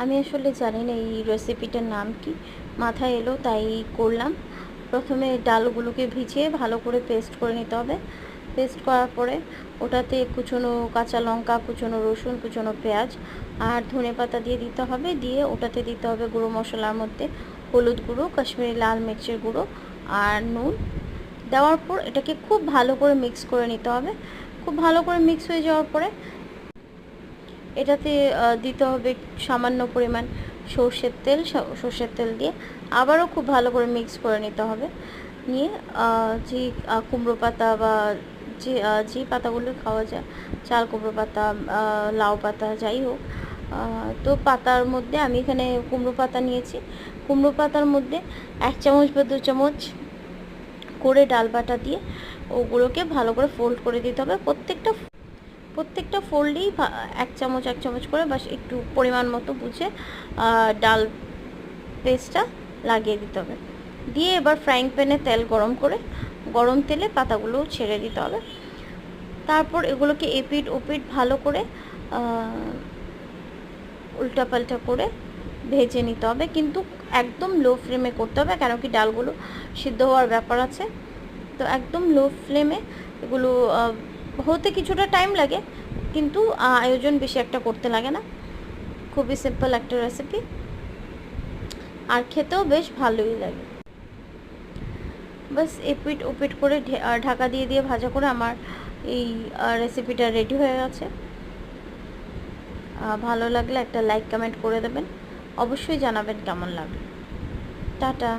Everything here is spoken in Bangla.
আমি আসলে জানি না এই রেসিপিটার নাম কি, মাথায় এলো তাই করলাম। প্রথমে ডালগুলোকে ভিজিয়ে ভালো করে পেস্ট করে নিতে হবে। পেস্ট করার পরে ওটাতে কুচনো কাঁচা লঙ্কা, কুচনো রসুন, কুচনো পেঁয়াজ আর ধনেপাতা দিয়ে দিতে হবে। দিয়ে ওটাতে দিতে হবে গুঁড়ো মশলার মধ্যে হলুদ গুঁড়ো, কাশ্মীরি লাল মির্চের গুঁড়ো আর নুন। দেওয়ার পর এটাকে খুব ভালো করে মিক্স করে নিতে হবে। খুব ভালো করে মিক্স হয়ে যাওয়ার পরে এটাতে দিতে হবে সামান্য পরিমাণ সর্ষের তেল। সর্ষের তেল দিয়ে আবারও খুব ভালো করে মিক্স করে নিতে হবে। নিয়ে যে কুমড়ো পাতা বা যে পাতাগুলো খাওয়া যায়, চাল কুমড়ো পাতা, লাউ পাতা, যাই হোক, তো পাতার মধ্যে আমি এখানে কুমড়ো পাতা নিয়েছি। কুমড়ো পাতার মধ্যে 1 চামচ বা 2 চামচ করে ডাল বাটা দিয়ে ওগুলোকে ভালো করে ফোল্ড করে দিতে হবে। প্রত্যেকটা ফোল্ডেই 1 চামচ 1 চামচ করে, বাস একটু পরিমাণ মতো বুঝে ডাল পেস্টটা লাগিয়ে দিতে হবে। দিয়ে এবার ফ্রাইং প্যানে তেল গরম করে গরম তেলে পাতাগুলো ছেড়ে দিতে হবে। তারপর এগুলোকে এপিট ওপিট ভালো করে উল্টাপাল্টা করে ভেজে নিতে হবে, কিন্তু একদম লো ফ্লেমে করতে হবে, কেন কি ডালগুলো সিদ্ধ হওয়ার ব্যাপার আছে। তো একদম লো ফ্লেমে এগুলো হতে কিছুটা টাইম লাগে, কিন্তু আয়োজন বেশি একটা করতে লাগে না। খুবই সিম্পল একটা রেসিপি, আর খেতেও বেশ ভালোই লাগে। বাস এপিট ওপিট করে ঢাকা দিয়ে দিয়ে ভাজা করে আমার এই রেসিপিটা রেডি হয়ে গেছে। ভালো লাগলে একটা লাইক কমেন্ট করে দেবেন, অবশ্যই জানাবেন কেমন লাগলো। টাটা।